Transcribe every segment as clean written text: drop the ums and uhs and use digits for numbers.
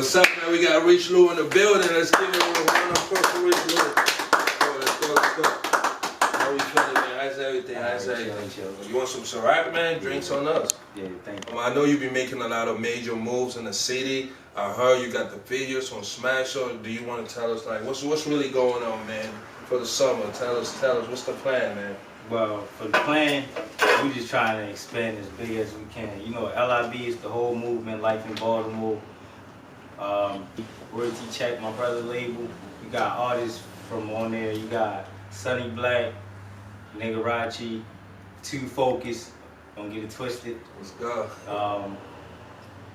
What's up, man? We got Riche Lieu in the building. Let's give it a round of applause for Riche Lieu. Let's go. How are you feeling, man? How's everything? How's everything? You want some Ciroc, man? Drinks on us. Yeah, thank you. I know you've been making a lot of major moves in the city. I heard you got the videos on Smash. So do you want to tell us, like, what's really going on, man, for the summer? Tell us, what's the plan, man? Well, for the plan, we just trying to expand as big as we can. You know, LIB is the whole movement, Life in Baltimore. Riche, my brother label. You got artists from on there. You got Sunny Black, Nigga Riche, Too Focused. Don't get it twisted. Let's go.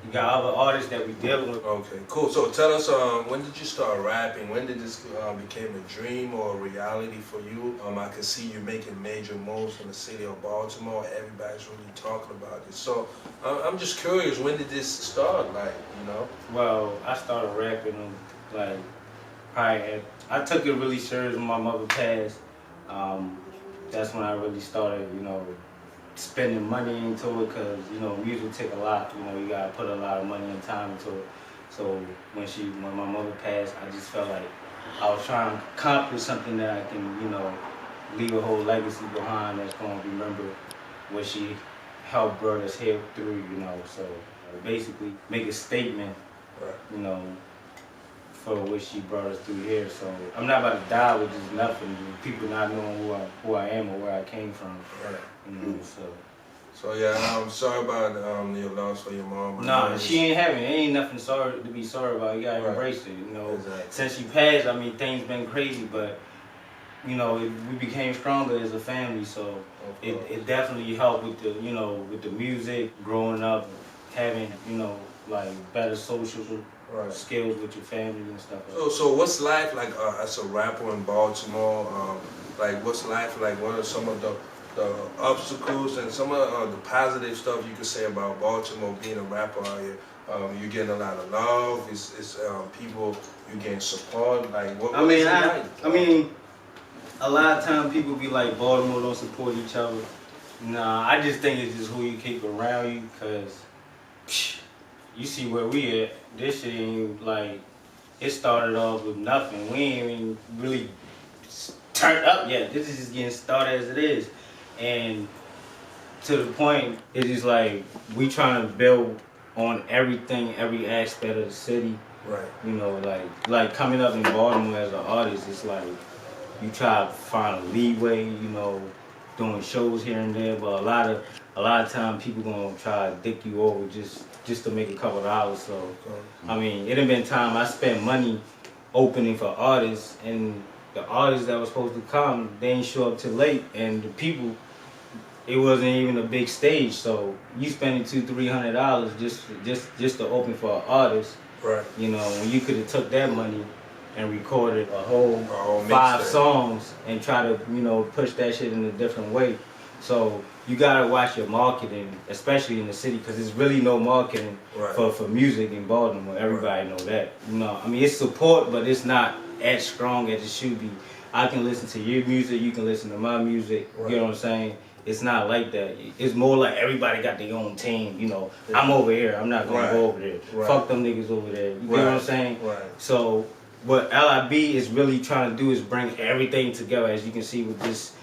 You got other artists that we dealing with. Okay, cool. So tell us, when did you start rapping? When did this became a dream or a reality for you? I can see you making major moves in the city of Baltimore. Everybody's really talking about it. So I'm just curious, when did this start? Like, you know? Well, I started rapping like probably. I took it really serious when my mother passed. That's when I really started, you know, spending money into it, because you know music take a lot. You know, you gotta put a lot of money and time into it. So when my mother passed, I just felt like I was trying to accomplish something that I can, you know, leave a whole legacy behind that's gonna remember what she helped brought us here through. You know, so basically make a statement. Right. You know, for what she brought us through here. So I'm not about to die with just nothing. People not knowing who I am or where I came from. Right. You know, So yeah, I'm sorry about your loss for your mom. Nah, she ain't having it. Ain't nothing sorry to be sorry about. You gotta embrace it. You know, exactly. Since she passed, I mean, things been crazy, but you know, we became stronger as a family. So it definitely helped with the, you know, with the music, growing up, having, you know, like better social skills with your family and stuff. So what's life like as a rapper in Baltimore? Like what's life like? What are some of the obstacles and some of the positive stuff you could say about Baltimore being a rapper out here? You getting a lot of love. It's people, you getting support. Like what is it like? I mean, a lot of times people be like, Baltimore don't support each other. Nah, I just think it's just who you keep around you, because you see where we at. This shit ain't like, it started off with nothing. We ain't even really turned up yet. This is just getting started as it is. And to the point, it's just like, we trying to build on everything, every aspect of the city. Right. You know, like coming up in Baltimore as an artist, it's like, you try to find a leeway, you know, doing shows here and there, but a lot of time people gonna try to dick you over just to make a couple of dollars. So I mean, it done been time I spent money opening for artists, and the artists that was supposed to come, they ain't show up till late, and the people, it wasn't even a big stage. So you spending $200-300 just to open for an artist. Right. You know, when you could have took that money and recorded a whole 5 songs and try to, you know, push that shit in a different way. So you gotta watch your marketing, especially in the city, because there's really no marketing for music in Baltimore. Everybody know that. You know, I mean, it's support, but it's not as strong as it should be. I can listen to your music, you can listen to my music. You know what I'm saying? It's not like that. It's more like everybody got their own team. You know, I'm over here. I'm not gonna go over there. Fuck them niggas over there. You know what I'm saying? So what LIB is really trying to do is bring everything together, as you can see with this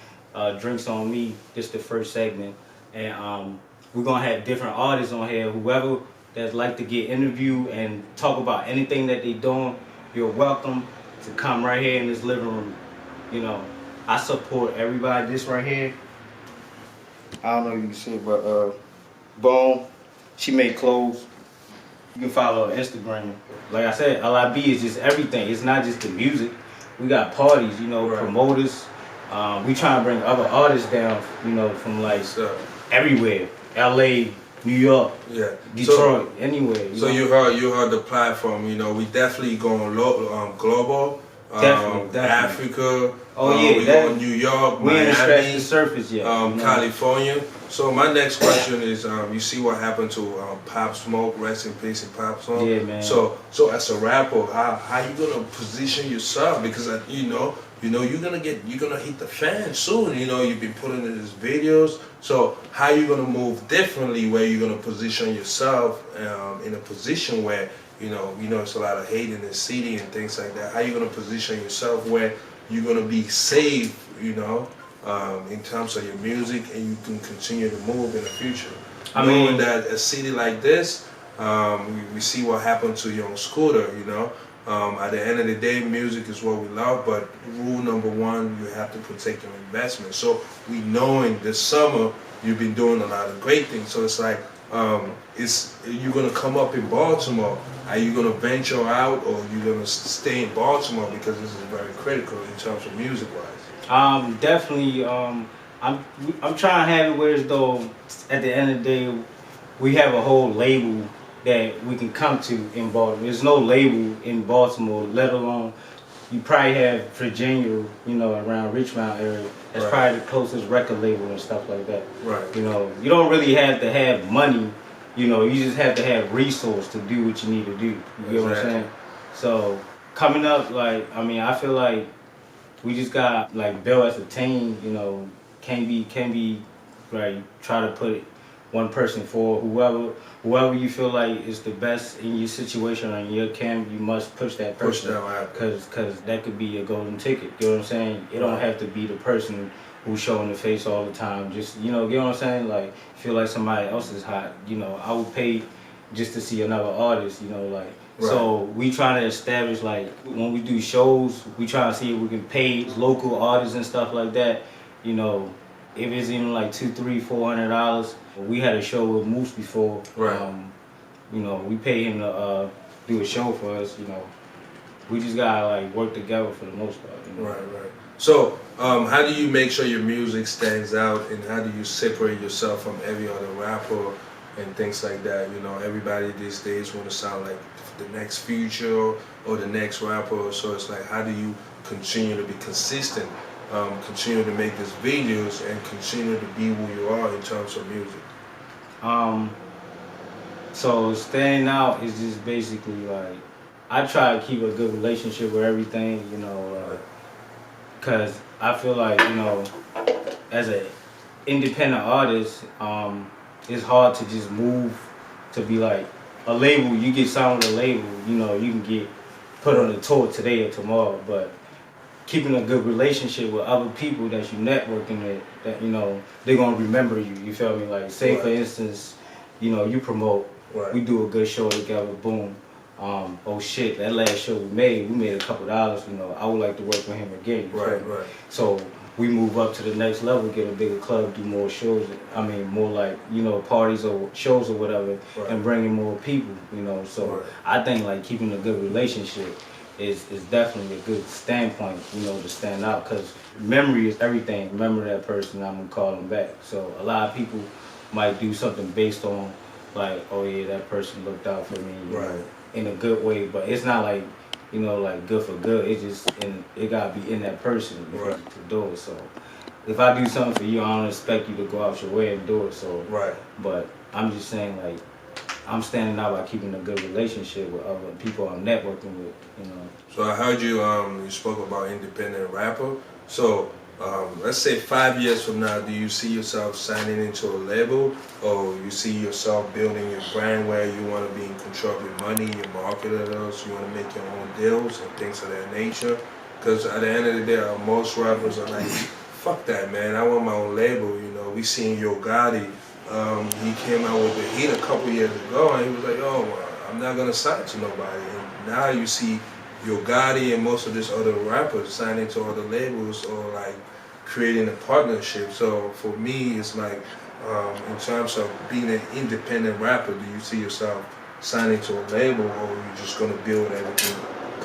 Drinks on Me. This the first segment, and we're gonna have different artists on here. Whoever that's like to get interviewed and talk about anything that they doing, you're welcome to come right here in this living room. You know, I support everybody. This right here, I don't know if you can see it, but Bone, she make clothes. You can follow her on Instagram. Like I said, LIB is just everything. It's not just the music. We got parties, you know, promoters. We trying to bring other artists down, you know, from like everywhere. LA, New York, Detroit, anywhere. So you heard the platform. You know, we definitely going global. Definitely. Africa. We going New York, we Miami, ain't scratched the surface yet. California. So my next question is, you see what happened to Pop Smoke, rest in peace, and Pop Smoke. Yeah, man. So as a rapper, how you gonna position yourself? Because you know, you know, you're gonna hit the fan soon. You know, you've been putting in these videos. So how you gonna move differently? Where you're gonna position yourself in a position where you know it's a lot of hate in the city and things like that. How you gonna position yourself where you're gonna be safe? You know, in terms of your music, and you can continue to move in the future. Knowing that a city like this, we see what happened to Young Scooter. You know. At the end of the day, music is what we love, but rule number one, you have to protect your investment. So we knowing this summer you've been doing a lot of great things. So it's like, you're gonna come up in Baltimore. Are you gonna venture out, or you gonna stay in Baltimore, because this is very critical in terms of music wise? Definitely. I'm trying to have it where as though at the end of the day we have a whole label that we can come to in Baltimore. There's no label in Baltimore, let alone you probably have Virginia, you know, around Richmond area. That's probably the closest record label and stuff like that. Right. You know, you don't really have to have money. You know, you just have to have resource to do what you need to do. You get what I'm saying? So coming up, like, I mean, I feel like we just got like built as a team. You know, can't be like try to put one person for whoever you feel like is the best in your situation or in your camp. You must push that person, because that could be a golden ticket. You know what I'm saying? It don't have to be the person who's showing the face all the time. Just, you know, you know what I'm saying? Like, feel like somebody else is hot. You know, I would pay just to see another artist. You know, like. So we trying to establish, like, when we do shows, we try to see if we can pay local artists and stuff like that. You know, if it's even like $200, $300, $400. We had a show with Moose before. You know, we paid him to do a show for us. You know, we just gotta like work together for the most part. You know? Right. So, how do you make sure your music stands out, and how do you separate yourself from every other rapper and things like that? You know, everybody these days want to sound like the next Future or the next rapper. So it's like, how do you continue to be consistent? Continue to make these videos and continue to be who you are in terms of music? So standing out is just basically like, I try to keep a good relationship with everything, you know, because I feel like, you know, as an independent artist, it's hard to just move to be like a label. You get signed with a label, you know, you can get put on a tour today or tomorrow, but keeping a good relationship with other people that you networking with, that, you know, they're gonna remember you. You feel me? Like, say for instance, you know, you promote, we do a good show together, boom. Oh shit, that last show we made a couple dollars. You know, I would like to work with him again. Right. So we move up to the next level, get a bigger club, do more shows. I mean, more like, you know, parties or shows or whatever, and bringing more people. You know, so I think like keeping a good relationship is definitely a good standpoint, you know, to stand out, because memory is everything. Remember that person, I'm gonna call them back. So a lot of people might do something based on like, oh yeah, that person looked out for me, you know, in a good way, but it's not like, you know, like good for good. It's just it gotta be in that person to do it. So if I do something for you, I don't expect you to go out your way and do it. So but I'm just saying, like, I'm standing out by keeping a good relationship with other people I'm networking with, you know. So I heard you you spoke about independent rapper. So let's say 5 years from now, do you see yourself signing into a label, or you see yourself building your brand where you want to be in control of your money, your marketers, you want to make your own deals and things of that nature? Because at the end of the day, most rappers are like, fuck that, man, I want my own label. You know, we seen Yo Gotti. He came out with the Heat a couple years ago, and he was like, "Oh, I'm not gonna sign to nobody." And now you see Yo Gotti and most of these other rappers signing to other labels, or like creating a partnership. So for me, it's like, in terms of being an independent rapper, do you see yourself signing to a label, or are you just gonna build everything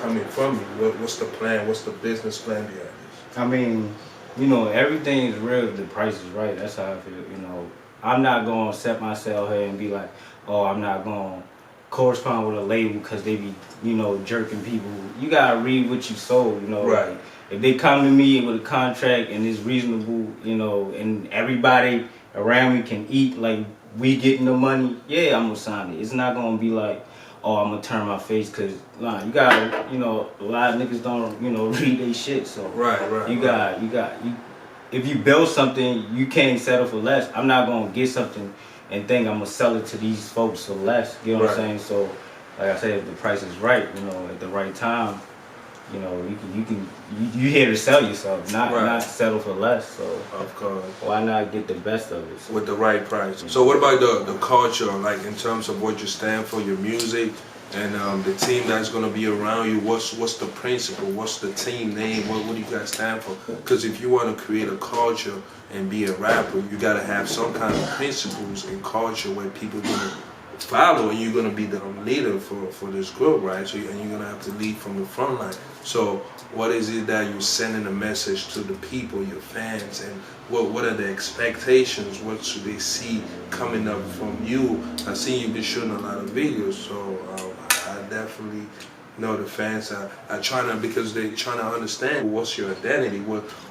coming from you? What's the plan? What's the business plan behind this? I mean, you know, everything is real if the price is right. That's how I feel, you know. I'm not going to set myself here and be like, oh, I'm not going to correspond with a label because they be, you know, jerking people. You got to read what you sold, you know. Like, if they come to me with a contract and it's reasonable, you know, and everybody around me can eat, like, we getting the money, yeah, I'm going to sign it. It's not going to be like, oh, I'm gonna turn my face, cause nah, you gotta, you know, a lot of niggas don't, you know, read they shit. So if you build something, you can't settle for less. I'm not gonna get something and think I'm gonna sell it to these folks for less. You know what I'm saying? So, like I said, if the price is right, you know, at the right time, you know, you here to sell yourself, not settle for less. So of course, why not get the best of it? So. With the right price. So what about the culture, like in terms of what you stand for, your music, and the team that's gonna be around you? What's the principle? What's the team name? What do you guys stand for? Because if you want to create a culture and be a rapper, you gotta have some kind of principles and culture where people gonna follow, and you're gonna be the leader for this group, right? So and you're gonna have to lead from the front line. So what is it that you're sending a message to the people, your fans, and what are the expectations? What should they see coming up from you? I see you've been shooting a lot of videos, so I definitely know the fans are trying to, because they're trying to understand what's your identity,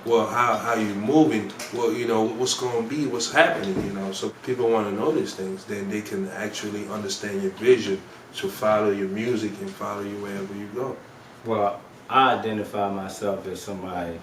how you moving, you know, what's going to be, what's happening, you know. So people want to know these things, then they can actually understand your vision to follow your music and follow you wherever you go. Well, I identify myself as somebody,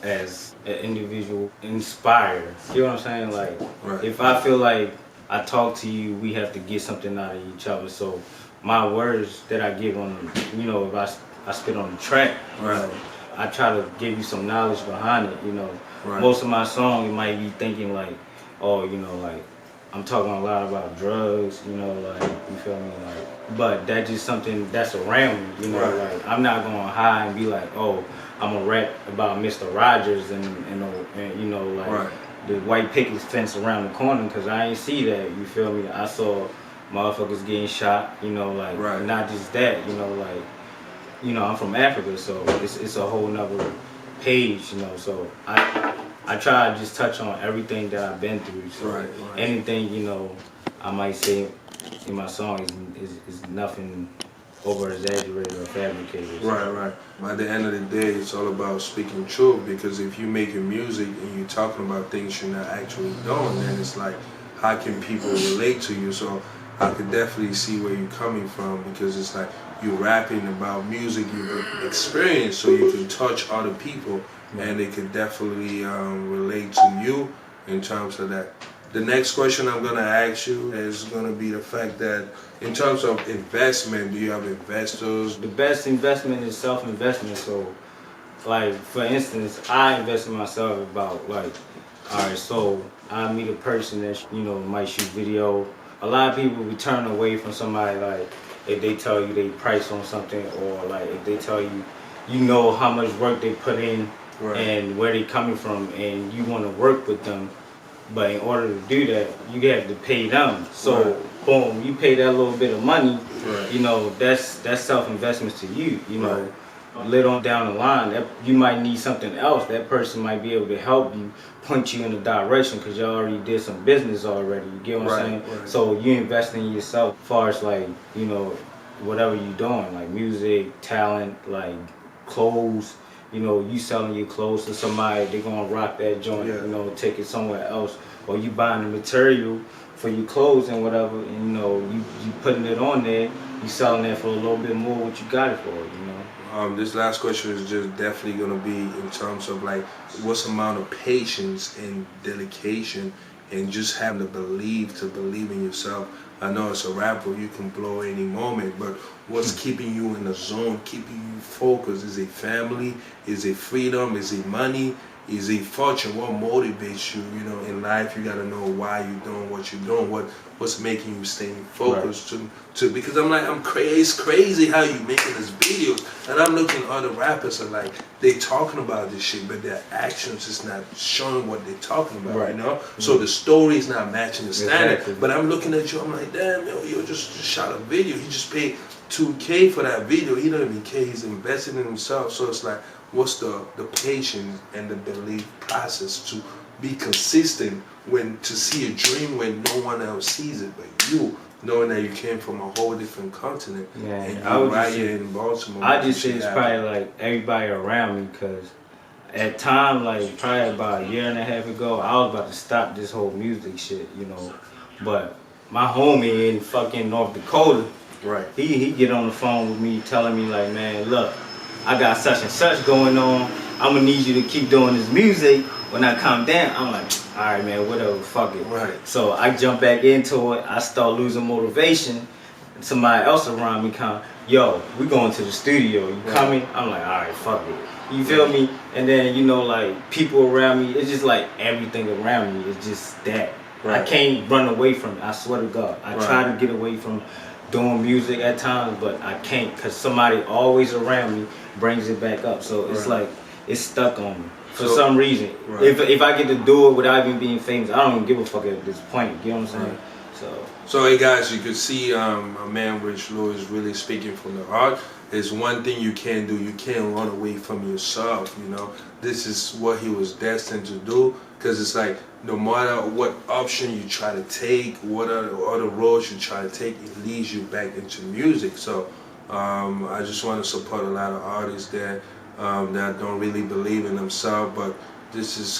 as an individual inspired. You know what I'm saying? Like, if I feel like I talk to you, we have to get something out of each other. So my words that I give on, you know, if I spit on the track, you know, I try to give you some knowledge behind it, you know. Most of my songs, you might be thinking like, oh, you know, like, I'm talking a lot about drugs, you know, like, you feel me? Like, but that's just something that's around me, you know, like, I'm not going high and be like, oh, I'm gonna rap about Mr. Rogers and you know, like, the white picket fence around the corner, because I ain't see that, you feel me? I saw motherfuckers getting shot, you know, like, not just that, you know, like, you know, I'm from Africa, so it's a whole nother page, you know, so I try to just touch on everything that I've been through, so anything, you know, I might say in my song is nothing over exaggerated or fabricated. So. Right. At the end of the day, it's all about speaking truth, because if you're making music and you're talking about things you're not actually doing, then it's like, how can people relate to you? So I could definitely see where you're coming from, because it's like you're rapping about music you've experienced, so you can touch other people and they could definitely relate to you in terms of that. The next question I'm going to ask you is going to be the fact that in terms of investment, do you have investors? The best investment is self-investment. So, like, for instance, I invest in myself about, like, alright, so I meet a person that, you know, might shoot video. A lot of people we turn away from somebody, like, if they tell you they price on something, or like if they tell you, you know how much work they put in and where they coming from, and you want to work with them. But in order to do that, you have to pay them. So boom, you pay that little bit of money. You know, that's self-investment to you. You know, later on down the line, that you might need something else. That person might be able to help you, point you in a direction, because you already did some business already. You get what I'm saying? So you invest in yourself, as far as like, you know, whatever you're doing, like music, talent, like clothes. You know, you selling your clothes to somebody, they're gonna rock that joint, you know, take it somewhere else. Or you buying the material for your clothes and whatever, and you know, you putting it on there, you selling that for a little bit more what you got it for, you know. This last question is just definitely gonna be in terms of like, what's the amount of patience and dedication and just having to believe in yourself. I know as a rapper you can blow any moment, but what's keeping you in the zone, keeping you focused? Is it family? Is it freedom? Is it money? Is it fortune? What motivates you? You know, in life you gotta know why you're doing what you're doing. What's making you stay focused to because I'm crazy. It's crazy how you making this videos, and I'm looking at other rappers are like they talking about this shit, but their actions is not showing what they're talking about. You know, so the story is not matching the standard. But I'm looking at you, I'm like, damn, yo, just shot a video. He just paid $2K for that video. He don't even care. He's investing in himself. So it's like, what's the patience and the belief process to be consistent to see a dream when no one else sees it but you, knowing that you came from a whole different continent and you're right here in Baltimore. I just say it's probably like everybody around me, because at time, like probably about a year and a half ago, I was about to stop this whole music shit, you know. But my homie in fucking North Dakota, Right. He get on the phone with me telling me like, man, look, I got such and such going on. I'm gonna need you to keep doing this music. When I come down, I'm like, all right, man, whatever, fuck it. Right. So I jump back into it. I start losing motivation. Somebody else around me come, yo, we going to the studio. You coming? I'm like, all right, fuck it. You feel me? And then, you know, like, people around me, it's just like everything around me is just that. Right. I can't run away from it, I swear to God. I try to get away from doing music at times, but I can't, because somebody always around me brings it back up. So it's like, it's stuck on me for some reason. If I get to do it without even being famous, I don't even give a fuck at this point. You know what I'm saying? So hey guys, you can see my man Riche Lieu is really speaking from the heart. There's one thing you can't do. You can't run away from yourself, you know. This is what he was destined to do, because it's like no matter what option you try to take, what other roads you try to take, it leads you back into music. So I just want to support a lot of artists that don't really believe in themselves, but this is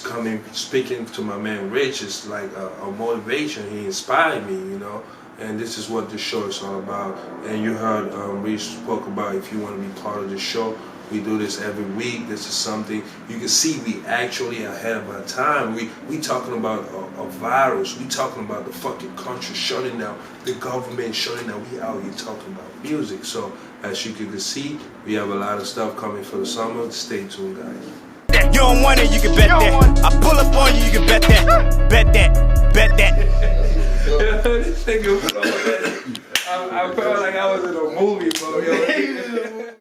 speaking to my man Riche, it's like a motivation. He inspired me, you know, and this is what the show is all about. And you heard Riche spoke about, if you want to be part of the show, we do this every week. This is something you can see we actually ahead of our time. We talking about a virus. We talking about the fucking country shutting down, the government shutting down. We out here talking about music. So as you can see, we have a lot of stuff coming for the summer. Stay tuned, guys. You don't want it, you can bet that. I pull up on you, you can bet that. Bet that. Bet that. This nigga, I felt like I was in a movie, bro. Yo.